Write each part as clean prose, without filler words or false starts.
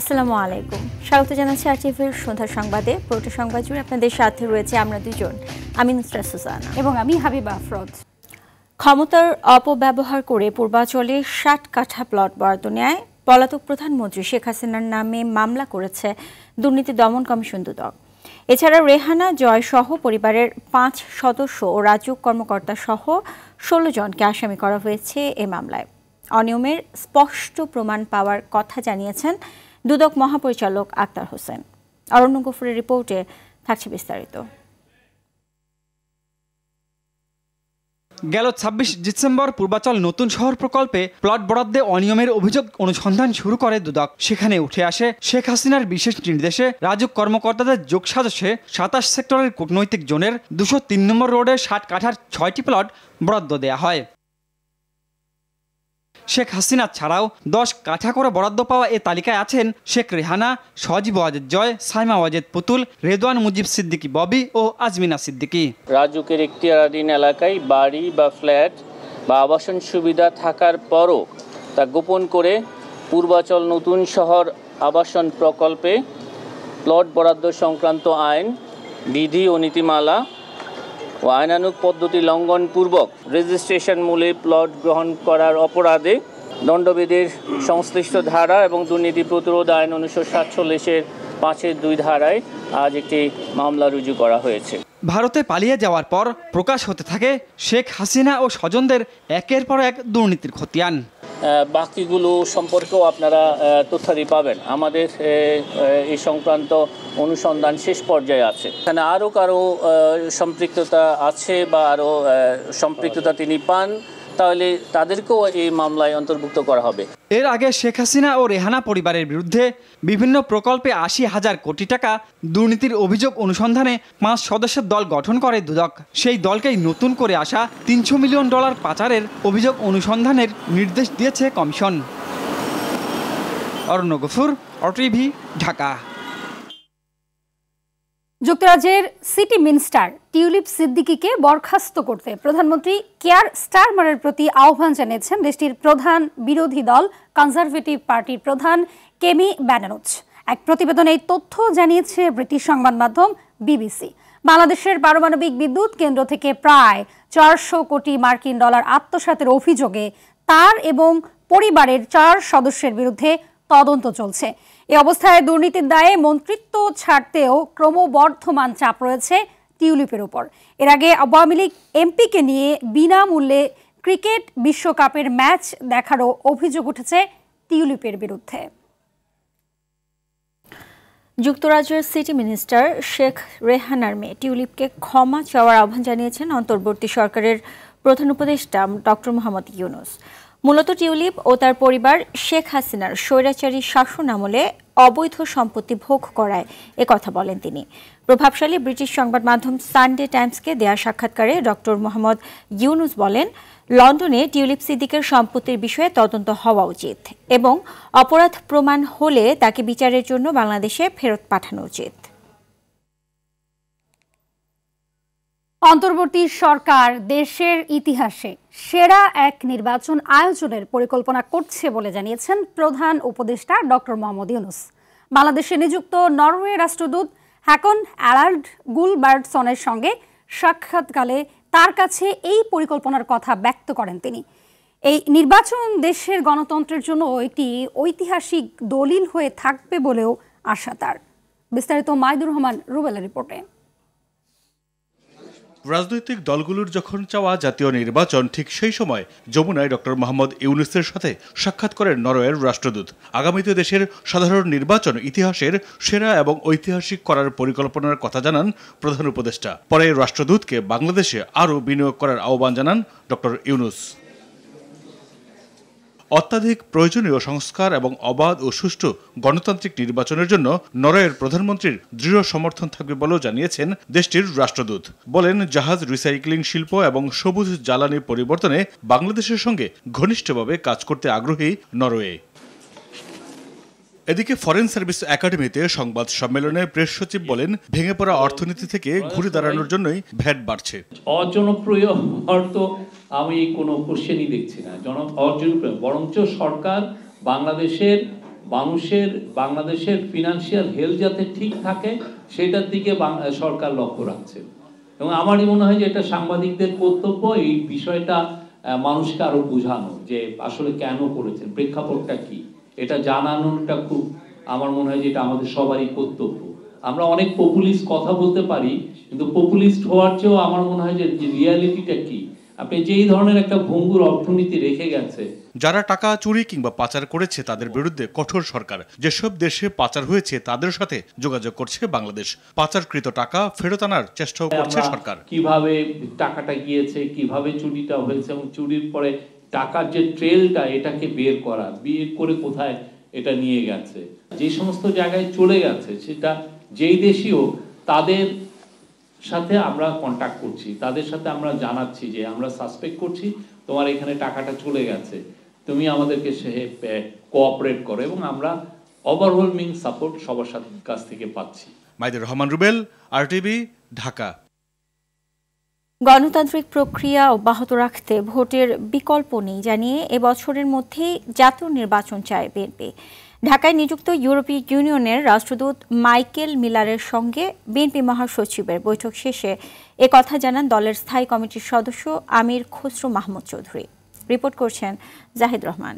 আসসালামু আলাইকুম, স্বাগত জানাচ্ছি আরটিভির সন্ধ্যা সংবাদে। পুরোটা সংবাদ জুড়ে আপনাদের সাথে রয়েছে আমরা দুজন, আমি নুসরাত সুজানা এবং আমি হাবিবা আফরোজ। ক্ষমতার অপব্যবহার করে পূর্বাঞ্চলে ৬০ কাঠা প্লট বরাদ্দ নেয় পলাতক প্রধানমন্ত্রী শেখ হাসিনার নামে মামলা করেছে দুর্নীতি দমন কমিশন দুদক। এছাড়া রেহানা জয় সহ পরিবারের ৫ সদস্য ও রাজুক কর্মকর্তা সহ ১৬ জনকে আসামি করা হয়েছে এ মামলায়। অনিয়মের স্পষ্ট প্রমাণ পাওয়ার কথা জানিয়েছেন দুদক মহাপরিচালক আক্তার হোসেন। অরণ্য গফুরের রিপোর্টে থাকছে বিস্তারিত। গেল ২৬ ডিসেম্বর পূর্বাচল নতুন শহর প্রকল্পে প্লট বরাদ্দে অনিয়মের অভিযোগ অনুসন্ধান শুরু করে দুদক। সেখানে উঠে আসে শেখ হাসিনার বিশেষ নির্দেশে রাজুক কর্মকর্তাদের যোগসাজশে ২৭ সেক্টরের কূটনৈতিক জোনের ২০৩ নম্বর রোডে ৬০ কাঠার ৬টি প্লট বরাদ্দ দেয়া হয়। শেখ হাসিনা ছাড়াও ১০ কাঠা করে বরাদ্দ পাওয়া এ তালিকায় আছেন শেখ রেহানা, সজীব ওয়াজেদ জয়, সাইমা ওয়াজেদ পুতুল, রেদওয়ান মুজিব সিদ্দিকী ববি ও আজমিনা সিদ্দিকী। রাজুকের এখতিয়ারাধীন এলাকায় বাড়ি বা ফ্ল্যাট বা আবাসন সুবিধা থাকার পরও তা গোপন করে পূর্বাচল নতুন শহর আবাসন প্রকল্পে প্লট বরাদ্দ সংক্রান্ত আইন, বিধি ও নীতিমালা ও আইনানুগ পদ্ধতি লঙ্ঘনপূর্বক রেজিস্ট্রেশন মূলে প্লট গ্রহণ করার অপরাধে দণ্ডবিধির সংশ্লিষ্ট ধারা এবং দুর্নীতি প্রতিরোধ আইন ১৯৪৭-এর ৫-২ ধারায় আজ একটি মামলা রুজু করা হয়েছে। ভারতে পালিয়ে যাওয়ার পর প্রকাশ হতে থাকে শেখ হাসিনা ও স্বজনদের একের পর এক দুর্নীতির খতিয়ান। বাকিগুলো সম্পর্কেও আপনারা তথ্যাদি পাবেন। আমাদের এই সংক্রান্ত অনুসন্ধান শেষ পর্যায়ে আছে। এখানে আরও কারো সম্পৃক্ততা আছে বা আরও সম্পৃক্ততা তিনি পান, তাহলে তাদেরকেও এই মামলায় অন্তর্ভুক্ত করা হবে। এর আগে শেখ হাসিনা ও রেহানা পরিবারের বিরুদ্ধে বিভিন্ন প্রকল্পে ৮০,০০০ কোটি টাকা দুর্নীতির অভিযোগ অনুসন্ধানে ৫ সদস্যের দল গঠন করে দুদক। সেই দলকেই নতুন করে আসা $৩০০ মিলিয়ন পাচারের অভিযোগ অনুসন্ধানের নির্দেশ দিয়েছে কমিশন। অরণ্য গফুর, আরটিভি, ঢাকা। যুক্তরাজ্যের সিটি মিনিস্টার টিউলিপ সিদ্দিকীকে বরখাস্ত করতে প্রধানমন্ত্রী কেয়ার স্টারমারের প্রতি আহ্বান জানিয়েছেন দেশটির প্রধান বিরোধী দল কনজারভেটিভ পার্টির প্রধান কেমি ব্যানানুচ। এক প্রতিবেদনে এই তথ্য জানিয়েছে ব্রিটিশ সংবাদ মাধ্যম বিবিসি। বাংলাদেশের পারমাণবিক বিদ্যুৎ কেন্দ্র থেকে প্রায় ৪০০ কোটি মার্কিন ডলার আত্মসাতের অভিযোগে তার এবং পরিবারের ৪ সদস্যের বিরুদ্ধে তদন্ত চলছে। এ অবস্থায় দুর্নীতির দায়ে মন্ত্রিত্ব ছাড়তেও ক্রমবর্ধমান চাপ রয়েছে টিউলিপের উপর। এর আগে আওয়ামী লীগ এমপিকে নিয়ে বিনামূল্যে ক্রিকেট বিশ্বকাপের ম্যাচ দেখারও অভিযোগ উঠেছে টিউলিপের বিরুদ্ধে। যুক্তরাজ্যের সিটি মিনিস্টার শেখ রেহানার মেয়ে টিউলিপকে ক্ষমা চাওয়ার আহ্বান জানিয়েছেন অন্তর্বর্তী সরকারের প্রধান উপদেষ্টা ডক্টর মোহাম্মদ ইউনূস। মূলত টিউলিপ ও তার পরিবার শেখ হাসিনার স্বৈরাচারী শাসন আমলে অবৈধ সম্পত্তি ভোগ করায় একথা বলেন তিনি। প্রভাবশালী ব্রিটিশ সংবাদ মাধ্যম সানডে টাইমসকে দেয়া সাক্ষাৎকারে ডক্টর মোহাম্মদ ইউনূস বলেন, লন্ডনে টিউলিপ সিদ্দিকের সম্পত্তির বিষয়ে তদন্ত হওয়া উচিত এবং অপরাধ প্রমাণ হলে তাকে বিচারের জন্য বাংলাদেশে ফেরত পাঠানো উচিত। অন্তর্বর্তী সরকার দেশের ইতিহাসে সেরা এক নির্বাচন আয়োজনের পরিকল্পনা করছে বলে জানিয়েছেন প্রধান উপদেষ্টা ডক্টর মোহাম্মদ ইউনূস। বাংলাদেশে নিযুক্ত নরওয়ে রাষ্ট্রদূত হ্যাকন অ্যালার্ড গুলবার্টসনের সঙ্গে সাক্ষাৎকালে তার কাছে এই পরিকল্পনার কথা ব্যক্ত করেন তিনি। এই নির্বাচন দেশের গণতন্ত্রের জন্য একটি ঐতিহাসিক দলিল হয়ে থাকবে বলেও আশা তার। বিস্তারিত মাইদুর রহমান রুবেলের রিপোর্টে। রাজনৈতিক দলগুলোর যখন চাওয়া জাতীয় নির্বাচন, ঠিক সেই সময় যমুনায় ডক্টর মোহাম্মদ ইউনূসের সাথে সাক্ষাৎ করেন নরওয়ের রাষ্ট্রদূত। আগামীতে দেশের সাধারণ নির্বাচন ইতিহাসের সেরা এবং ঐতিহাসিক করার পরিকল্পনার কথা জানান প্রধান উপদেষ্টা। পরে রাষ্ট্রদূতকে বাংলাদেশে আরও বিনিয়োগ করার আহ্বান জানান ডক্টর ইউনূস। অত্যাধিক প্রয়োজনীয় সংস্কার এবং অবাধ ও সুষ্ঠু গণতান্ত্রিক নির্বাচনের জন্য নরওয়ের প্রধানমন্ত্রীর দৃঢ় সমর্থন থাকবে বলেও জানিয়েছেন দেশটির রাষ্ট্রদূত। বলেন, জাহাজ রিসাইক্লিং শিল্প এবং সবুজ জ্বালানি পরিবর্তনে বাংলাদেশের সঙ্গে ঘনিষ্ঠভাবে কাজ করতে আগ্রহী নরওয়ে। এদিকে ফরেন সার্ভিস একাডেমিতে সংবাদ সম্মেলনে প্রেস সচিব বলেন, ভেঙে পড়া অর্থনীতি থেকে ঘুরে দাঁড়ানোর জন্যই ভ্যাট বাড়ছে। অজনপ্রিয় অর্থ আমি কোনো কোশ্চেনই দেখছি না, অজনপ্রিয়, বরঞ্চ সরকার বাংলাদেশের মানুষের বাংলাদেশের ফিনান্সিয়াল হেলথ যাতে ঠিক থাকে সেটার দিকে সরকার লক্ষ্য রাখছে। এবং আমারই মনে হয় যে এটা সাংবাদিকদের কর্তব্য এই বিষয়টা মানুষকে আরো বোঝানো যে আসলে কেন করেছেন, প্রেক্ষাপটটা কি, এটা জানানোটা খুব আমার মনে হয় যে এটা আমাদের সবারই কর্তব্য। আমরা অনেক পপুলিস্ট কথা বলতে পারি, কিন্তু পপুলিস্ট হওয়ার চেয়েও আমার মনে হয় যে রিয়ালিটিটা কি, আপনি যেই ধরনের একটা ভঙ্গুর অর্থনীতি রেখে গেছে। যারা টাকা চুরি কিংবা পাচার করেছে তাদের বিরুদ্ধে কঠোর সরকার। যেসব দেশে পাচার হয়েছে তাদের সাথে যোগাযোগ করছে বাংলাদেশ। পাচারকৃত টাকা ফেরত আনার চেষ্টাও করছে সরকার। কিভাবে টাকাটা গিয়েছে, কিভাবে চুরিটা হয়েছে এবং চুরির পরে টাকার যে ট্রেলটা এটাকে বের করে কোথায় এটা নিয়ে গেছে, যে সমস্ত জায়গায় চলে গেছে সেটা যেই দেশই হোক তাদের সাথে আমরা কন্ট্যাক্ট করছি, তাদের সাথে আমরা জানাচ্ছি যে আমরা সাসপেক্ট করছি তোমার এখানে টাকাটা চলে গেছে, তুমি আমাদেরকে কোঅপারেট করো, এবং আমরা ওভারওয়েলমিং সাপোর্ট সবার কাছ থেকে পাচ্ছি। মাইদুর রহমান রুবেল, আরটিভি, ঢাকা। গণতান্ত্রিক প্রক্রিয়া অব্যাহত রাখতে ভোটের বিকল্প নেই জানিয়ে এবছরের মধ্যেই জাতীয় নির্বাচন চায় বিএনপি। ঢাকায় নিযুক্ত ইউরোপীয় ইউনিয়নের রাষ্ট্রদূত মাইকেল মিলারের সঙ্গে বিএনপি মহাসচিবের বৈঠক শেষে একথা জানান দলের স্থায়ী কমিটির সদস্য আমির খসরু মাহমুদ চৌধুরী। রিপোর্ট করছেন জাহিদ রহমান।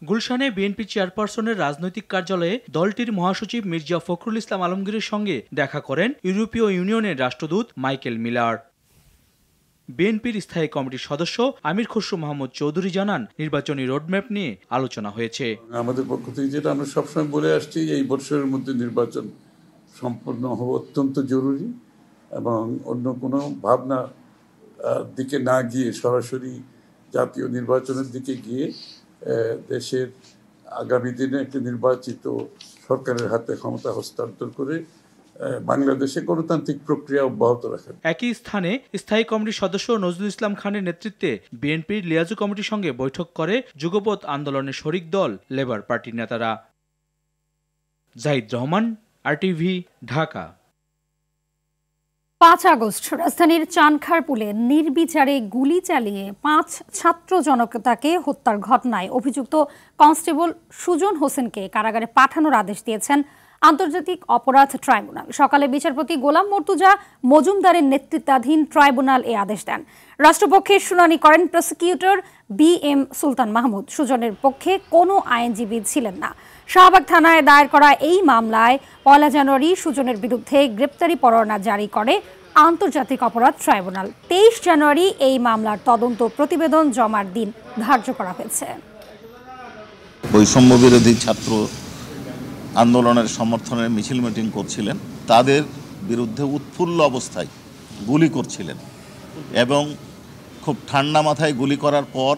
গুলশানে বিএনপি চেয়ারপারসনের রাজনৈতিক কার্যালয়ে দলটির মহাসচিব মির্জা ফখরুল ইসলাম আলমগীরের সঙ্গে দেখা করেন ইউরোপীয় ইউনিয়নের রাষ্ট্রদূত মাইকেল মিলার। বিএনপির স্থায়ী কমিটির সদস্য আমির খসরু মাহমুদ চৌধুরী জানান, নির্বাচনী রোডম্যাপ নিয়ে আলোচনা হয়েছে। আমাদের পক্ষ থেকে যেটা আমরা সবসময় বলে আসছি, এই বছরের মধ্যে নির্বাচন সম্পন্ন হওয়া অত্যন্ত জরুরি এবং অন্য কোনো ভাবনা দিকে না গিয়ে সরাসরি জাতীয় নির্বাচনের দিকে গিয়ে দেশের আগামী দিনে একটি নির্বাচিত সরকারের হাতে ক্ষমতা হস্তান্তর করে বাংলাদেশে গণতান্ত্রিক প্রক্রিয়া অব্যাহত রাখেন। একই স্থানে স্থায়ী কমিটির সদস্য নজরুল ইসলাম খানের নেতৃত্বে বিএনপির লিয়াজু কমিটির সঙ্গে বৈঠক করে যুগপৎ আন্দোলনের শরিক দল লেবার পার্টির নেতারা। জাহিদ রহমান, আরটিভি, ঢাকা। 5 আগস্ট রাজধানীর চানখারপুলে নির্বিচারে গুলি চালিয়ে 5 ছাত্র জনতাকে হত্যার ঘটনায় অভিযুক্ত কনস্টেবল সুজন হোসেনকে কারাগারে পাঠানোর আদেশ দিয়েছেন আন্তর্জাতিক অপরাধ ট্রাইব্যুনাল। সকালে বিচারপতি গোলাম মর্তুজা মজুমদারের নেতৃত্বাধীন ট্রাইব্যুনাল এ আদেশ দেন। রাষ্ট্রপক্ষের শুনানি করেন প্রসিকিউটর BM সুলতান মাহমুদ। সুজনের পক্ষে কোনো আইনজীবী ছিলেন না। শাহবাগ থানায় দায়ের করা এই মামলায় 1 জানুয়ারি সুজনের বিরুদ্ধে গ্রেপ্তারি পরোয়ানা জারি করে আন্তর্জাতিক অপরাধ ট্রাইব্যুনাল। 23 জানুয়ারি এই মামলার তদন্ত প্রতিবেদন জমার দিন ধার্য করা হয়েছে। বৈষম্য বিরোধী ছাত্র আন্দোলনের সমর্থনে মিছিল মিটিং করছিলেন, তাদের বিরুদ্ধে উৎফুল্ল অবস্থায় গুলি করছিলেন এবং খুব ঠান্ডা মাথায় গুলি করার পর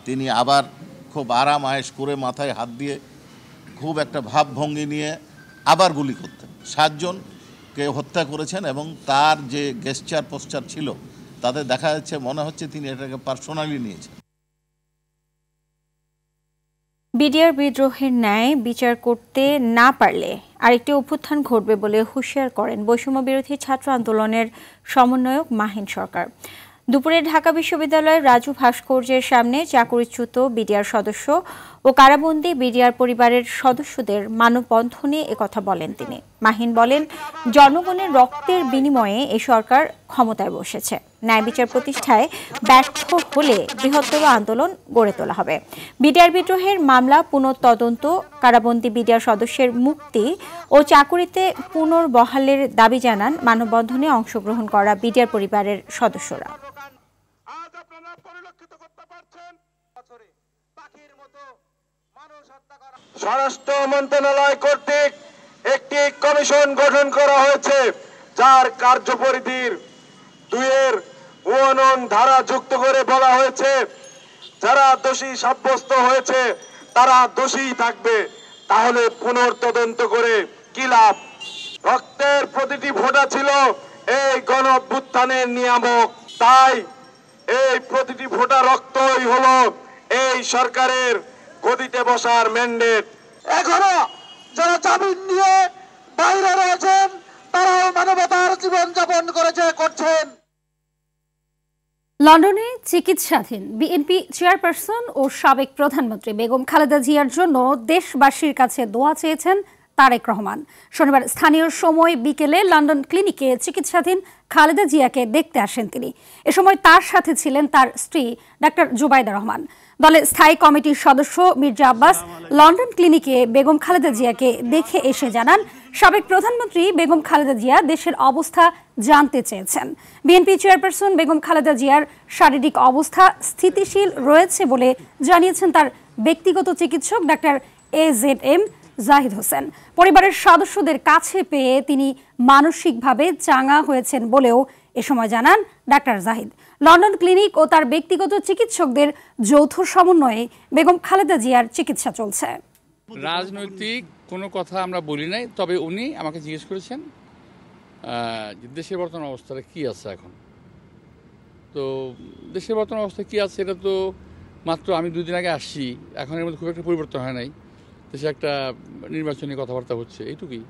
তিনি আবার খুব আরাম আয়েশ করে মাথায় হাত দিয়ে খুব একটা ভাবভঙ্গি নিয়ে আবার গুলি করতেন। 7 জনকে হত্যা করেছেন এবং তার যে গেস্টার পোস্টার ছিল তাতে দেখা যাচ্ছে মনে হচ্ছে তিনি এটাকে পার্সোনালি নিয়েছেন। বিডিআর বিদ্রোহের ন্যায় বিচার করতে না পারলে আরেকটি অভ্যুত্থান ঘটবে বলে হুঁশিয়ার করেন বৈষম্য বিরোধী ছাত্র আন্দোলনের সমন্বয়ক মাহিন সরকার। দুপুরে ঢাকা বিশ্ববিদ্যালয়ের রাজু ভাস্কর্যের সামনে চাকরিচ্যুত বিডিআর সদস্য ও কারাবন্দী বিডিআর পরিবারের সদস্যদের মানববন্ধনে একথা বলেন তিনি। মাহিন বলেন, জনগণের রক্তের বিনিময়ে এই সরকার ক্ষমতায় বসেছে। ন্যায় বিচার প্রতিষ্ঠায় ব্যর্থ হলে বৃহত্তর আন্দোলন গড়ে তোলা হবে। বিডিআর বিদ্রোহের মামলা পুনঃতদন্ত, কারাবন্দী বিডিআর সদস্যের মুক্তি ও চাকুরিতে পুনর্বহালের দাবি জানান মানববন্ধনে অংশগ্রহণ করা বিডিআর পরিবারের সদস্যরা। স্বরাষ্ট্র মন্ত্রণালয় কর্তৃক একটি কমিশন গঠন করা হয়েছে, যার কার্যপরিধির 2 ধারা যুক্ত করে বলা হয়েছে, যারা দোষী সাব্যস্ত হয়েছে তারা দোষী থাকবে। তাহলে পুনর্তদন্ত করে কি লাভ? রক্তের প্রতিটি ফোঁটা ছিল এই গণ অভ্যুত্থানের নিয়ামক, তাই এই প্রতিটি ফোঁটা রক্তই হলো এই সরকারের গদিতে বসার ম্যান্ডেট। এখনো যারা জামিন নিয়ে বাইরে রয়েছেন তারাও মানবতার জীবন যাপন করছেন। লন্ডনে চিকিৎসাধীন বিএনপি চেয়ারপারসন ও সাবেক প্রধানমন্ত্রী বেগম খালেদা জিয়ার জন্য দেশবাসীর কাছে দোয়া চেয়েছেন তারেক রহমান। শনিবার স্থানীয় সময় বিকেলে লন্ডন ক্লিনিকে চিকিৎসাধীন খালেদা জিয়াকে দেখতে আসেন তিনি। এ সময় তার সাথে ছিলেন তার স্ত্রী ডাক্তার জুবাইদা রহমান। দলের স্থায়ী কমিটির সদস্য মির্জা আব্বাস লন্ডন ক্লিনিকে বেগম খালেদা জিয়াকে দেখে এসে জানান, সাবেক প্রধানমন্ত্রী বেগম খালেদা জিয়া দেশের অবস্থা জানতে চেয়েছেন। বিএনপি চেয়ারপারসন বেগম খালেদা জিয়ার শারীরিক অবস্থা স্থিতিশীল রয়েছে বলে জানিয়েছেন তার ব্যক্তিগত চিকিৎসক ডাক্তার AZM জাহিদ হোসেন। পরিবারের সদস্যদের কাছে পেয়ে তিনি মানসিকভাবে চাঙ্গা হয়েছেন বলেও এ সময় জানান ডাক্তার জাহিদ। লন্ডন ক্লিনিক ও তার ব্যক্তিগত চিকিৎসকদের যৌথ সমন্বয়ে বেগম খালেদা জিয়ার চিকিৎসা চলছে। রাজনৈতিক কোনো কথা আমরা বলি নাই, তবে উনি আমাকে জিজ্ঞেস করেছেন দেশের বর্তমান অবস্থাটা কি আছে এখন। তো দেশের বর্তমান অবস্থা কি আছে এটা তো মাত্র আমি 2 দিন আগে আসছি, এখন এর মধ্যে খুব একটা পরিবর্তন হয় নাই। দেশে একটা নির্বাচনী কথাবার্তা হচ্ছে, এইটুকুই,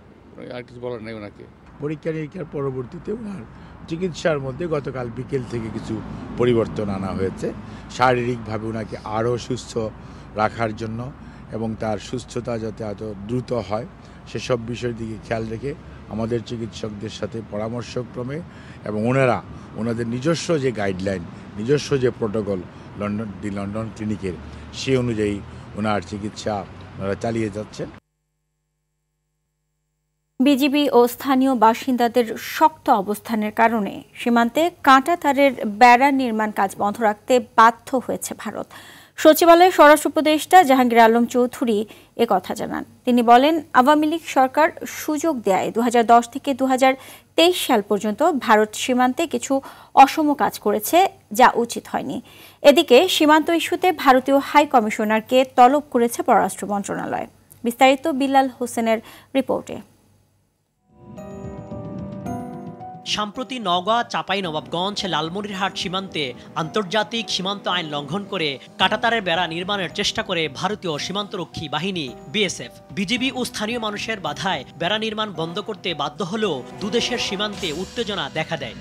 আর কিছু বলার নেই ওনাকে। পরীক্ষা নিরীক্ষার পরবর্তীতে ওনার চিকিৎসার মধ্যে গতকাল বিকেল থেকে কিছু পরিবর্তন আনা হয়েছে শারীরিকভাবে ওনাকে আরও সুস্থ রাখার জন্য এবং তার সুস্থতা যাতে এত দ্রুত হয় সেসব বিষয়ের দিকে খেয়াল রেখে আমাদের চিকিৎসকদের সাথে পরামর্শক্রমে এবং ওনাদের নিজস্ব যে গাইডলাইন, নিজস্ব যে প্রোটোকল লন্ডন ক্লিনিকের, সে অনুযায়ী ওনার চিকিৎসা ওনারা চালিয়ে যাচ্ছেন। বিজিবি ও স্থানীয় বাসিন্দাদের শক্ত অবস্থানের কারণে সীমান্তে কাঁটা তারের বেড়া নির্মাণ কাজ বন্ধ রাখতে বাধ্য হয়েছে ভারত। সচিবালয়ে স্বরাষ্ট্র উপদেষ্টা জাহাঙ্গীর আলম চৌধুরী একথা জানান। তিনি বলেন, আওয়ামী লীগ সরকার সুযোগ দেয় 2010 থেকে 2023 সাল পর্যন্ত ভারত সীমান্তে কিছু অসম কাজ করেছে, যা উচিত হয়নি। এদিকে সীমান্ত ইস্যুতে ভারতীয় হাই কমিশনারকে তলব করেছে পররাষ্ট্র মন্ত্রণালয়। বিস্তারিত বিল্লাল হোসেনের রিপোর্টে। সম্প্রতি নওগাঁ, চাঁপাইনবাবগঞ্জ, লালমনিরহাট সীমান্তে আন্তর্জাতিক সীমান্ত আইন লঙ্ঘন করে কাঁটাতারের বেড়া নির্মাণের চেষ্টা করে ভারতীয় সীমান্তরক্ষী বাহিনী BSF। বিজিবি ও স্থানীয় মানুষের বাধায় বেড়া নির্মাণ বন্ধ করতে বাধ্য হলেও দুদেশের সীমান্তে উত্তেজনা দেখা দেয়।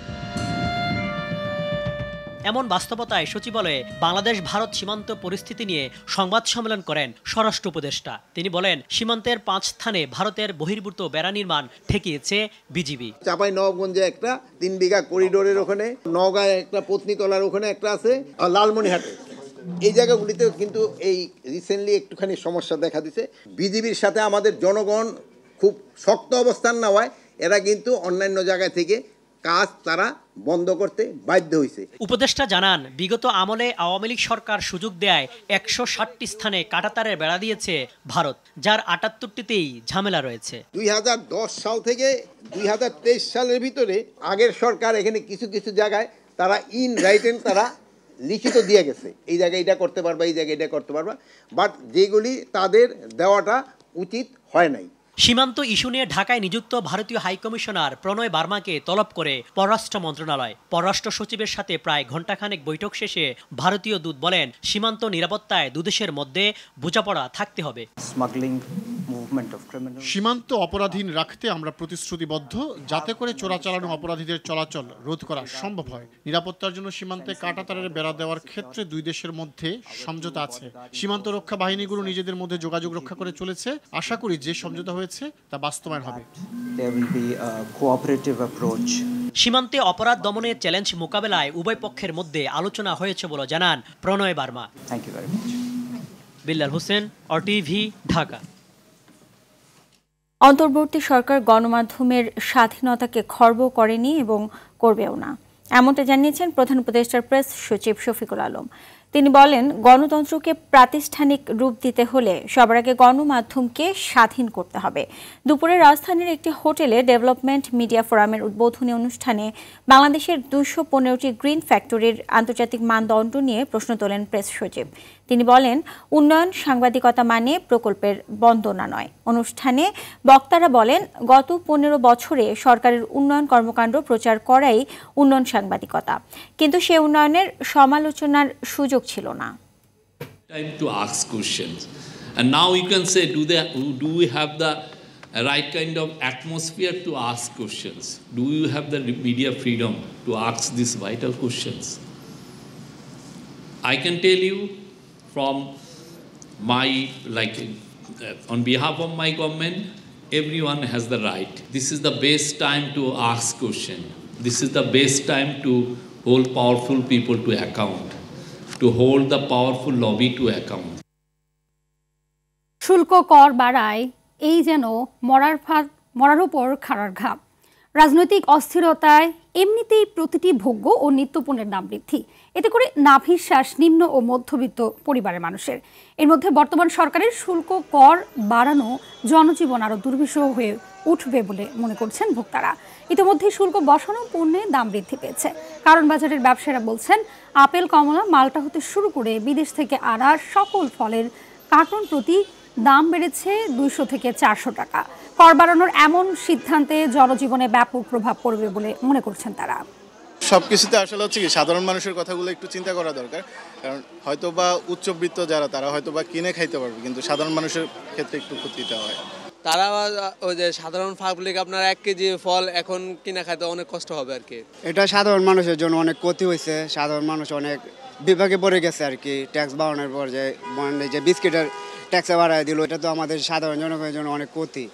এমন বাস্তবতায় সচিবালয়ে বাংলাদেশ ভারত সীমান্ত পরিস্থিতি নিয়ে সংবাদ সম্মেলন করেন স্বরাষ্ট্র উপদেষ্টা। তিনি বলেন, সীমান্তের 5 স্থানে ভারতের বহির্ভূত বেড়া নির্মাণ ঠেকিয়েছে বিজিবি। চাঁপাইনবাবগঞ্জে একটা 3 বিঘা করিডোরের ওখানে, নওগাঁয় একটা পত্নীতলার ওখানে একটা আছে, আর লালমনিরহাটে এই জায়গাগুলিতেও কিন্তু এই রিসেন্টলি একটুখানি সমস্যা দেখা দিছে। বিজিবির সাথে আমাদের জনগণ খুব শক্ত অবস্থান নেওয়ায় এরা কিন্তু অন্যান্য জায়গা থেকে কাজ তারা বন্ধ করতে বাধ্য হয়েছে। উপদেষ্টা জানান, বিগত আমলে আওয়ামী লীগ সরকার সুযোগ দেয় 160টি স্থানে কাঁটাতারের বেড়া দিয়েছে ভারত, যার 78টিতেই ঝামেলা রয়েছে। 2010 সাল থেকে 2023 সালের ভিতরে আগের সরকার এখানে কিছু কিছু জায়গায় তারা ইন রাইটেন তারা লিখিত দিয়ে গেছে, এই জায়গায় এটা করতে পারবা, এই জায়গায় এটা করতে পারবা, বাট যেগুলি তাদের দেওয়াটা উচিত হয় নাই। সীমান্ত ইস্যু নিয়ে ঢাকায় নিযুক্ত ভারতীয় হাইকমিশনার প্রণয় বার্মাকে তলব করে পররাষ্ট্র মন্ত্রণালয়। পররাষ্ট্র সচিবের সাথে প্রায় ঘণ্টাখানেক বৈঠক শেষে ভারতীয় দূত বলেন, সীমান্ত নিরাপত্তায় দুদেশের মধ্যে বোঝাপড়া থাকতে হবে। সীমান্ত অপরাধীন রাখতে আমরা প্রতিশ্রুতিবদ্ধ, যাতে করে চোরাচালানো অপরাধীদের চলাচল রোধ করা সম্ভব হয়। নিরাপত্তার জন্য সীমান্তে কাঁটাতারের বেড়া দেওয়ার ক্ষেত্রে 2 দেশের মধ্যে সমঝোতা আছে। সীমান্ত রক্ষা বাহিনীগুলো নিজেদের মধ্যে যোগাযোগ রক্ষা করে চলেছে। আশা করি যে সমঝোতা হয়েছে তা বাস্তবায়ন হবে। সীমান্তে অপরাধ দমনের চ্যালেঞ্জ মোকাবেলায় উভয় পক্ষের মধ্যে আলোচনা হয়েছে বলে জানান প্রণয় বার্মা। বিল্লাল হোসেন, RTV, ঢাকা। অন্তর্বর্তী সরকার গণমাধ্যমের স্বাধীনতাকে খর্ব করেনি এবং করবেও না, এমনটা জানিয়েছেন প্রধান উপদেষ্টার প্রেস সচিব শফিকুল আলম। তিনি বলেন, গণতন্ত্রকে প্রাতিষ্ঠানিক রূপ দিতে হলে সবার আগে গণমাধ্যমকে স্বাধীন করতে হবে। দুপুরে রাজধানীর একটি হোটেলে ডেভেলপমেন্ট মিডিয়া ফোরামের উদ্বোধনী অনুষ্ঠানে বাংলাদেশের 215টি গ্রিন ফ্যাক্টরির আন্তর্জাতিক মানদণ্ড নিয়ে প্রশ্ন তোলেন প্রেস সচিব। তিনি বলেন, উন্নয়ন সাংবাদিকতা মানে প্রকল্পের বন্দনা নয়। অনুষ্ঠানে বক্তারা বলেন, গত 15 বছরে সরকারের উন্নয়ন কর্মকাণ্ড প্রচার করাই উন্নয়ন সাংবাদিকতা, কিন্তু সে উন্নয়নের সমালোচনার সুযোগ ছিল না। Time to ask questions, and now you can say, do we have the right kind of atmosphere to ask questions? Do you have the media freedom to ask these vital questions? I can tell you from my, on behalf of my government, everyone has the right. This is the best time to ask question. This is the best time to hold powerful people to account, to hold the powerful lobby to account. শুল্ক কর বাড়ায় এই যেন মরার উপর খাড়ার ঘাম। রাজনৈতিক অস্থিরতায় এমনিতেই প্রতিটি ভোগ্য ও নিত্যপণ্যের দাম বৃদ্ধি, এতে করে নাভিশ্বাস নিম্ন ও মধ্যবিত্ত পরিবারের মানুষের। এর মধ্যে বর্তমান সরকারের শুল্ক কর বাড়ানো জনজীবন আরও দুর্বিষহ হয়ে উঠবে বলে মনে করছেন ভোক্তারা। ইতিমধ্যে শুল্ক বসানো পণ্যের দাম বৃদ্ধি পেয়েছে। কারণ বাজারের ব্যবসায়ীরা বলছেন, আপেল, কমলা, মালটা হতে শুরু করে বিদেশ থেকে আনা সকল ফলের কার্টন প্রতি দাম বেড়েছে 200 থেকে 400 টাকা। কর বাড়ানোর এমন সিদ্ধান্তে জনজীবনে ব্যাপক প্রভাব পড়বে বলে মনে করছেন তারা। সবকিছুতে আসলে হচ্ছে কি সাধারণ মানুষের কথাগুলো একটু চিন্তা করা দরকার, কারণ হয়তো বা উচ্চবিত্ত যারা তারা হয়তো বা কিনে খাইতে পারবে, কিন্তু সাধারণ মানুষের ক্ষেত্রে একটু ক্ষতিটা হয়। তারা ওই যে সাধারণ পাবলিক আপনার 1 কেজি ফল এখন কিনা খাইতে অনেক কষ্ট হবে আর কি। এটা সাধারণ মানুষের জন্য অনেক ক্ষতি হয়েছে। সাধারণ মানুষ অনেক বিভাগে পড়ে গেছে আর কি। ট্যাক্স বাড়ানোর পর যে বিস্কিটের ট্যাক্স বাড়ায় দিল, এটা তো আমাদের সাধারণ জনগণের জন্য অনেক ক্ষতি।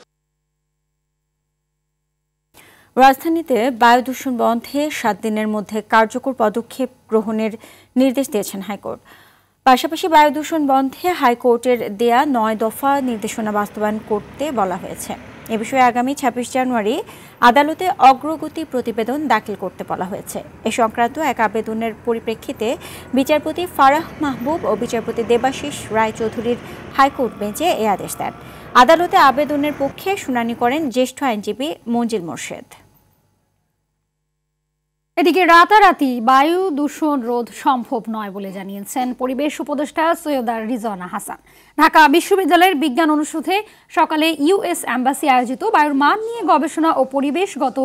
রাজধানীতে বায়ু দূষণ বন্ধে 7 দিনের মধ্যে কার্যকর পদক্ষেপ গ্রহণের নির্দেশ দিয়েছেন হাইকোর্ট। পাশাপাশি বায়ু দূষণ বন্ধে হাইকোর্টের দেয়া 9 দফা নির্দেশনা বাস্তবায়ন করতে বলা হয়েছে। এ বিষয়ে আগামী 26 জানুয়ারি আদালতে অগ্রগতি প্রতিবেদন দাখিল করতে বলা হয়েছে। এ সংক্রান্ত এক আবেদনের পরিপ্রেক্ষিতে বিচারপতি ফারাহ মাহবুব ও বিচারপতি দেবাশিস রায়চৌধুরীর হাইকোর্ট বেঞ্চে এ আদেশ দেন। আদালতে আবেদনের পক্ষে শুনানি করেন জ্যেষ্ঠ আইনজীবী মঞ্জিল মোর্শেদ। এদিকে রাতারাতি বায়ু দূষণ রোধ সম্ভব নয় বলে জানিয়েছেন পরিবেশ উপদেষ্টা সৈয়দা রিজওয়ানা হাসান। ঢাকা বিশ্ববিদ্যালয়ের বিজ্ঞান অনুষদে সকালে ইউএস এম্বাসি আয়োজিত বায়ুর মান নিয়ে গবেষণা ও পরিবেশগত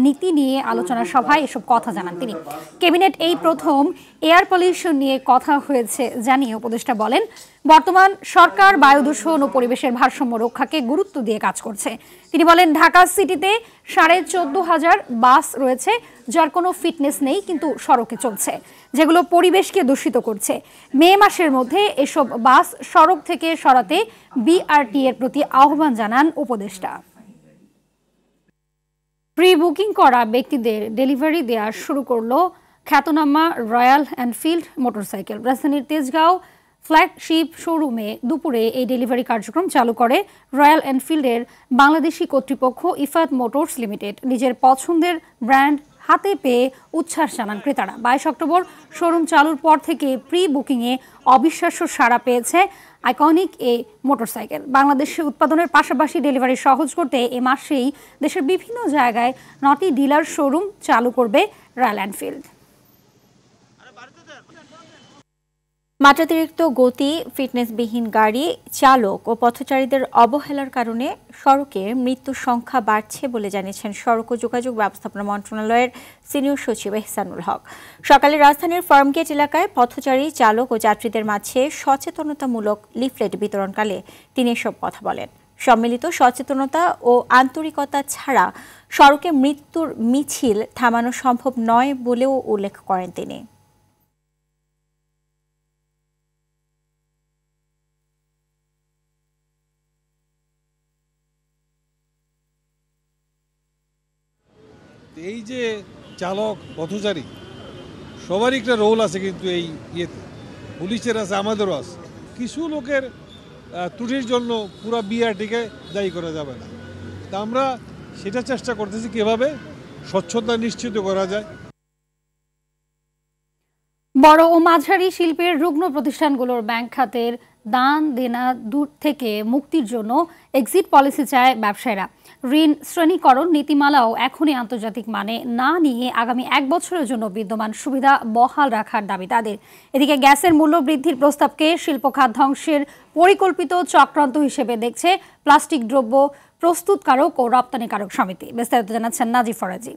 নীতি নিয়ে আলোচনা সভায় এসব কথা জানান তিনি। ক্যাবিনেট এই প্রথম এয়ার পলিউশন নিয়ে কথা হয়েছে জানিয়ে উপদেষ্টা বলেন, বর্তমান সরকার বায়ু দূষণ ও পরিবেশের ভারসাম্য রক্ষাকে গুরুত্ব দিয়ে কাজ করছে। তিনি বলেন, ঢাকা সিটিতে 14,500 বাস রয়েছে যার কোনো ফিটনেস নেই, কিন্তু সড়কে চলছে, যেগুলো পরিবেশকে দূষিত করছে। মে মাসের মধ্যে এসব বাস সড়ক থেকে সরাতে বিআরটি এর প্রতি আহ্বান জানান উপদেষ্টা। প্রি বুকিং করা ব্যক্তিদের ডেলিভারি দেওয়া শুরু করলো খ্যাতনামা রয়্যাল এনফিল্ড মোটরসাইকেল। রাজধানীর তেজগাঁও ফ্ল্যাগশিপ শোরুমে দুপুরে এই ডেলিভারি কার্যক্রম চালু করে রয়্যাল এনফিল্ডের বাংলাদেশি কর্তৃপক্ষ ইফাত মোটরস লিমিটেড। নিজের পছন্দের ব্র্যান্ড হাতে পেয়ে উচ্ছ্বাস জানান ক্রেতারা। 22 অক্টোবর শোরুম চালুর পর থেকে প্রি বুকিংয়ে অবিশ্বাস্য সাড়া পেয়েছে আইকনিক এই মোটরসাইকেল। বাংলাদেশে উৎপাদনের পাশাপাশি ডেলিভারি সহজ করতে এ মাসেই দেশের বিভিন্ন জায়গায় 9টি ডিলার শোরুম চালু করবে রয়্যাল এনফিল্ড। মাত্রাতিরিক্ত গতি, ফিটনেসবিহীন গাড়ি চালক ও পথচারীদের অবহেলার কারণে সড়কে মৃত্যুর সংখ্যা বাড়ছে বলে জানিয়েছেন সড়ক ও যোগাযোগ ব্যবস্থাপনা মন্ত্রণালয়ের সিনিয়র সচিব এহসানুল হক। সকালে রাজধানীর ফার্মগেট এলাকায় পথচারী, চালক ও যাত্রীদের মাঝে সচেতনতামূলক লিফলেট বিতরণকালে তিনি এসব কথা বলেন। সম্মিলিত সচেতনতা ও আন্তরিকতা ছাড়া সড়কে মৃত্যুর মিছিল থামানো সম্ভব নয় বলেও উল্লেখ করেন তিনি। এই যে চালক, পথচারী সবারই একটা রোল আছে, কিন্তু এই ইয়েতে পুলিশের আছে, আমাদেরও আছে। কিছু লোকের ত্রুটির জন্য পুরো বিআরটিকে দায়ী করা যাবে না। তা আমরা সেটা চেষ্টা করতেছি কিভাবে স্বচ্ছতা নিশ্চিত করা যায়। বড় ও মাঝারি শিল্পের রুগ্ন প্রতিষ্ঠানগুলোর ব্যাংক খাতের দান দেনা দূর থেকে মুক্তির জন্য এক্সিট পলিসি চায় ব্যবসায়ীরা। ঋণ শ্রেণীকরণ নীতিমালাও এখনই আন্তর্জাতিক মানে না নিয়ে আগামী 1 বছরের জন্য বিদ্যমান সুবিধা বহাল রাখার দাবি তাদের। এদিকে গ্যাসের মূল্য বৃদ্ধির প্রস্তাবকে শিল্পখাত ধ্বংসের পরিকল্পিত চক্রান্ত হিসেবে দেখছে প্লাস্টিক দ্রব্য প্রস্তুতকারক ও রপ্তানিকারক সমিতি। বিস্তারিত জানাচ্ছেন নাজিফ ফরাজি।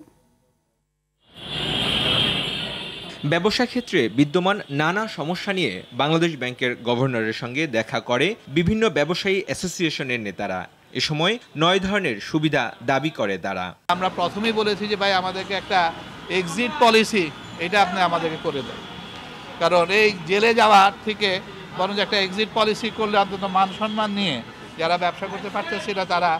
ব্যবসা ক্ষেত্রে বিদ্যমান নানা সমস্যা নিয়ে বাংলাদেশ ব্যাংকের গভর্নরের সঙ্গে দেখা করে বিভিন্ন ব্যবসায়ী অ্যাসোসিয়েশনের নেতারা। এ সময় 9 ধরনের সুবিধা দাবি করে তারা। আমরা প্রথমেই বলেছি যে ভাই আমাদেরকে একটা এক্সিট পলিসি এটা আপনি আমাদেরকে করে দেন, কারণ এই জেলে যাওয়ার থেকে বরং একটা এক্সিট পলিসি করলে অন্তত মান সম্মান নিয়ে যারা ব্যবসা করতে পারতেছে না তারা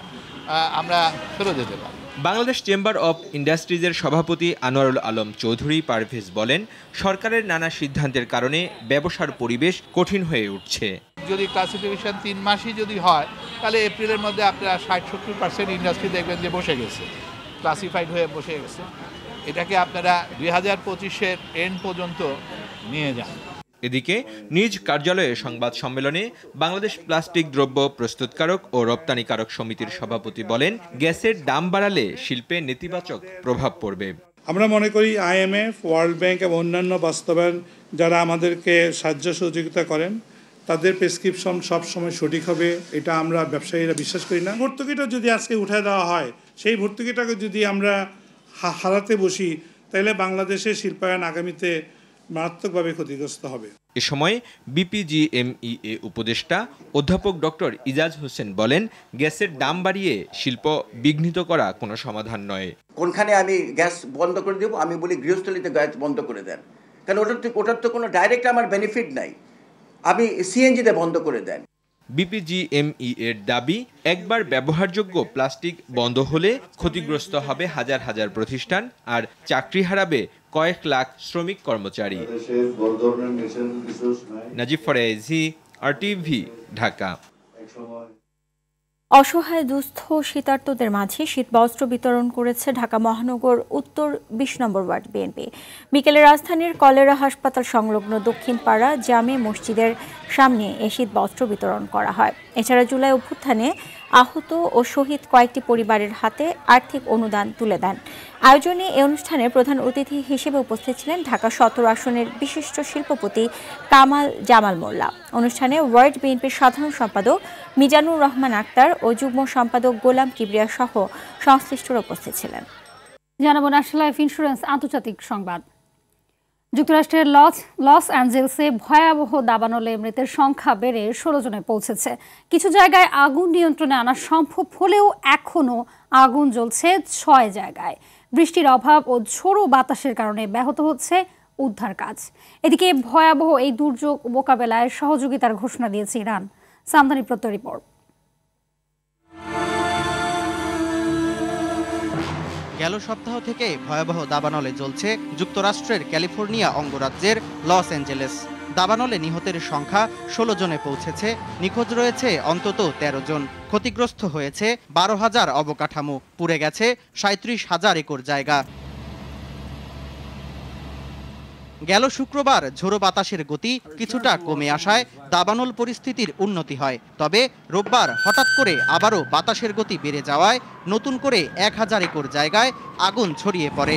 আমরা ফেরত যেতে পারি। বাংলাদেশ চেম্বার অব ইন্ডাস্ট্রিজের সভাপতি আনোয়ারুল আলম চৌধুরী পারভেজ বলেন, সরকারের নানা সিদ্ধান্তের কারণে ব্যবসার পরিবেশ কঠিন হয়ে উঠছে। যদি ক্লাসিফিকেশন 3 মাসই যদি হয় তাহলে এপ্রিলের মধ্যে আপনারা 60-70% ইন্ডাস্ট্রি দেখবেন যে বসে গেছে, ক্লাসিফাইড হয়ে বসে গেছে। এটাকে আপনারা 2025-এর এন্ড পর্যন্ত নিয়ে যান। এদিকে নিজ কার্যালয়ে সংবাদ সম্মেলনে বাংলাদেশ প্লাস্টিক দ্রব্য প্রস্তুতকারক ও রপ্তানিকারক সমিতির সভাপতি বলেন, গ্যাসের দাম বাড়ালে শিল্পে নেতিবাচক প্রভাব পড়বে। আমরা মনে করি IMF, ওয়ার্ল্ড ব্যাংক এবং অন্যান্য বাস্তবায়ন যারা আমাদেরকে সাহায্য সহযোগিতা করেন তাদের প্রেসক্রিপশন সবসময় সঠিক হবে, এটা আমরা ব্যবসায়ীরা বিশ্বাস করি না। ভর্তুকিটা যদি আজকে উঠে দেওয়া হয়, সেই ভর্তুকিটাকে যদি আমরা হারাতে বসি তাহলে বাংলাদেশের শিল্পায়ন আগামীতে মারাত্মকভাবে ক্ষতিগ্রস্ত হবে। এ সময় BPGMEA উপদেষ্টা অধ্যাপক ডক্টর ইজাজ হোসেন বলেন, গ্যাসের দাম বাড়িয়ে শিল্প বিঘ্নিত করা কোনো সমাধান নয়। কোনখানে আমি গ্যাস বন্ধ করে দেব? আমি বলি গৃহস্থলীতে গ্যাস বন্ধ করে দেন, কারণ ওটার তো কোনো ডাইরেক্ট আমার বেনিফিট নাই। আমি CNG-তে বন্ধ করে দেন। BPGMEA-এর দাবি, একবার ব্যবহারযোগ্য প্লাস্টিক বন্ধ হলে ক্ষতিগ্রস্ত হবে হাজার হাজার প্রতিষ্ঠান আর চাকরি হারাবে কয়েক লাখ শ্রমিক কর্মচারী। নাজিব ফরায়েজি, RTV, ঢাকা। অসহায় দুস্থ শীতার্তদের মাঝে শীতবস্ত্র বিতরণ করেছে ঢাকা মহানগর উত্তর 20 নম্বর ওয়ার্ড বিএনপি। বিকেলে রাজধানীর কলেরা হাসপাতাল সংলগ্ন দক্ষিণ পাড়া জামে মসজিদের সামনে এই শীতবস্ত্র বিতরণ করা হয়। এছাড়া জুলাই অভ্যুত্থানে আহত ও শহীদ কয়েকটি পরিবারের হাতে আর্থিক অনুদান তুলে দেন। আয়োজনে এই অনুষ্ঠানে প্রধান অতিথি হিসেবে উপস্থিত ছিলেন ঢাকা 17 আসনের বিশিষ্ট শিল্পপতি কামাল জামাল মোল্লা। অনুষ্ঠানে ওয়ার্ড বিএনপির সাধারণ সম্পাদক মিজানুর রহমান আক্তার ও যুগ্ম সম্পাদক গোলাম কিবরিয়া সহ সংশ্লিষ্টরা উপস্থিত ছিলেন। জানাবো ন্যাশনাল লাইফ ইন্স্যুরেন্স আন্তর্জাতিক সংবাদ। যুক্তরাষ্ট্রের লস অ্যাঞ্জেলসে ভয়াবহ দাবানলে মৃতের সংখ্যা বেড়ে 16 জনে পৌঁছেছে। কিছু জায়গায় আগুন নিয়ন্ত্রণে আনা সম্ভব হলেও এখনও আগুন জ্বলছে 6 জায়গায়। বৃষ্টির অভাব ও ঝোড়ো বাতাসের কারণে ব্যাহত হচ্ছে উদ্ধার কাজ। এদিকে ভয়াবহ এই দুর্যোগ মোকাবেলায় সহযোগিতার ঘোষণা দিয়েছে ইরান। সামদানি প্রত্যয় রিপোর্ট। গেল সপ্তাহ থেকে ভয়াবহ দাবানলে জ্বলছে যুক্তরাষ্ট্রের ক্যালিফোর্নিয়া অঙ্গরাজ্যের লস অ্যাঞ্জেলেস। দাবানলে নিহতের সংখ্যা 16 জনে পৌঁছেছে, নিখোঁজ রয়েছে অন্তত 13 জন। ক্ষতিগ্রস্ত হয়েছে 12,000 অবকাঠামো, পুড়ে গেছে 37,000 একর জায়গা। গেল শুক্রবার ঝোড়ো বাতাসের গতি কিছুটা কমে আসায় দাবানল পরিস্থিতির উন্নতি হয়। তবে রোববার হঠাৎ করে আবারও বাতাসের গতি বেড়ে যাওয়ায় নতুন করে 1,000 একর জায়গায় আগুন ছড়িয়ে পড়ে।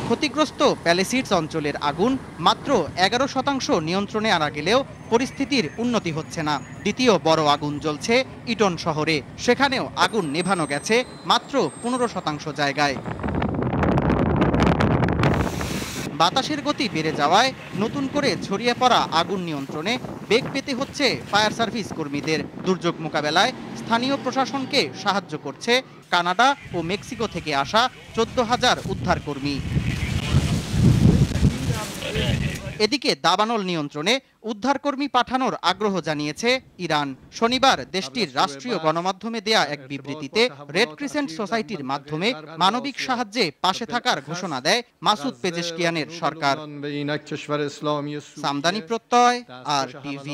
ক্ষতিগ্রস্ত প্যালেসিডস অঞ্চলের আগুন মাত্র 11% নিয়ন্ত্রণে আনা গেলেও পরিস্থিতির উন্নতি হচ্ছে না। দ্বিতীয় বড় আগুন জ্বলছে ইটন শহরে, সেখানেও আগুন নেভানো গেছে মাত্র 15% জায়গায়। বাতাসের গতি বেড়ে যাওয়ায় নতুন করে ছড়িয়ে পড়া আগুন নিয়ন্ত্রণে বেগ পেতে হচ্ছে ফায়ার সার্ভিস কর্মীদের। দুর্যোগ মোকাবেলায় স্থানীয় প্রশাসনকে সাহায্য করছে কানাডা ও মেক্সিকো থেকে আসা 14,000 উদ্ধারকর্মী। এদিকে দাবানল নিয়ন্ত্রণে উদ্ধারকর্মী পাঠানোর আগ্রহ জানিয়েছে ইরান। শনিবার দেশটির রাষ্ট্রীয় গণমাধ্যমে দেয়া এক বিবৃতিতে রেড ক্রিসেন্ট সোসাইটির মাধ্যমে মানবিক সাহায্যে পাশে থাকার ঘোষণা দেয় মাসুদ পেজেশকিয়ানের সরকার। সামদানি প্রত্যয়, RTV।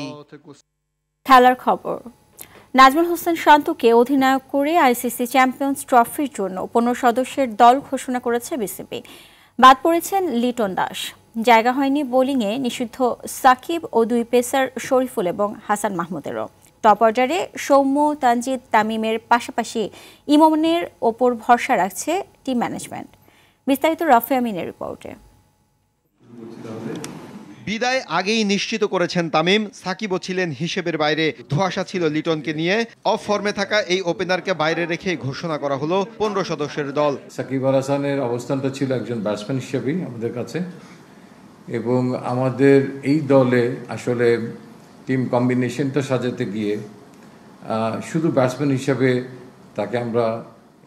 খেলার খবর। নাজমুল হোসেন শান্তকে অধিনায়ক করে ICC চ্যাম্পিয়ন্স ট্রফির জন্য 15 সদস্যের দল ঘোষণা করেছে বিসিবি। বাদ পড়েছেন লিটন দাস। জায়গা হয়নি বোলিংয়ে নিষিদ্ধ সাকিব ও 2 পেসার শরীফুল এবং হাসান মাহমুদেরও। টপ অর্ডারে সৌম্য, তানজিদ, তামিমের পাশাপাশি ইমনের ওপর ভরসা রাখছে টিম ম্যানেজমেন্ট। বিস্তারিত রাফি আমিনের রিপোর্টে। বিদায় আগেই নিশ্চিত করেছেন তামিম, সাকিবও ছিলেন হিসেবের বাইরে। ধোঁয়াশা ছিল লিটনকে নিয়ে। অফ ফর্মে থাকা এই ওপেনারকে বাইরে রেখে ঘোষণা করা হলো 15 সদস্যের দল। সাকিব আল হাসানের অবস্থানটা ছিল একজন ব্যাটসম্যান হিসেবেই আমাদের কাছে, এবং আমাদের এই দলে আসলে টিম কম্বিনেশনটা সাজাতে গিয়ে শুধু ব্যাটসম্যান হিসেবে তাকে আমরা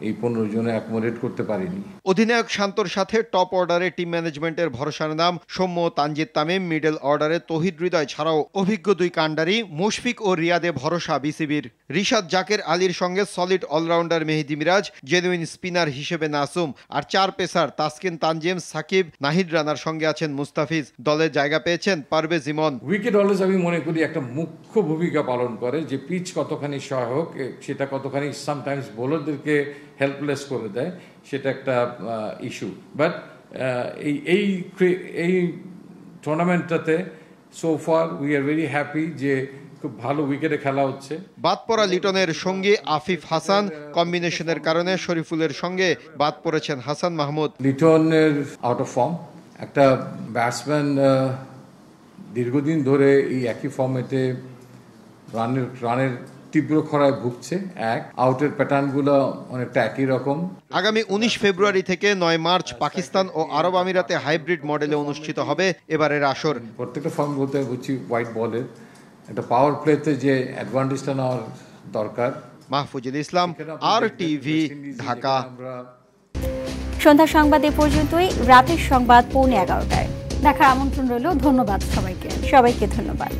এই 15 জনে অ্যাকোমোডেট করতে পারিনি। অধিনায়ক শান্তর সাথে টপ অর্ডারে টিম ম্যানেজমেন্টের ভরসার নাম সৌম্য, তানজিদ তামিম, মিডল অর্ডারে তৌহিদ হৃদয় ছাড়াও অভিজ্ঞ 2 কান্ডারি মুশফিক ও রিয়াদে ভরসা বিসিবির। রিশাদ জাকের আলীর সঙ্গে সলিড অলরাউন্ডার মেহেদী মিরাজ, জেনুইন স্পিনার হিসেবে নাসুম, আর 4 পেসার তাসকিন, তানজিম, সাকিব, নাহিদ রানার সঙ্গে আছেন মুস্তাফিজ। দলে জায়গা পেয়েছেন পারভেজ ইমন। উইকেট অলওয়েজ আমি মনে করি একটা মুখ্য ভূমিকা পালন করে, যে পিচ কতখানি সহায়ক, সেটা কতখানি সামটাইমস বোলারদেরকে হেল্পলেস করে দেয়, সেটা একটা ইস্যু। বাট এই টুর্নামেন্টটাতে so far we are very happy যে খুব ভালো উইকেটে খেলা হচ্ছে। বাদ পড়া লিটনের সঙ্গে আফিফ হাসান, কম্বিনেশনের কারণে শরীফুলের সঙ্গে বাদ পড়েছেন হাসান মাহমুদ। লিটনের আউট অফ ফর্ম, একটা ব্যাটসম্যান দীর্ঘদিন ধরে এই একই ফর্মেটে রানের তীব্র খরায় ভুগছে। আউটের প্যাটার্নগুলো অনেকটা একই রকম। আগামী 19 ফেব্রুয়ারি থেকে 9 মার্চ পাকিস্তান ও আরব আমিরাতে হাইব্রিড মডেলে অনুষ্ঠিত হবে এবারের আসর। প্রত্যেকটা ফর্ম বলতে বুঝছি হোয়াইট বলের একটা পাওয়ার প্লেতে যে অ্যাডভান্টেজটা নেওয়ার দরকার। মাহফুজুল ইসলাম, RTV, ঢাকা। সন্ধ্যা সংবাদ এ পর্যন্তই। রাতের সংবাদ 11:15টায় দেখার আমন্ত্রণ রইল। ধন্যবাদ সবাইকে। সবাইকে ধন্যবাদ।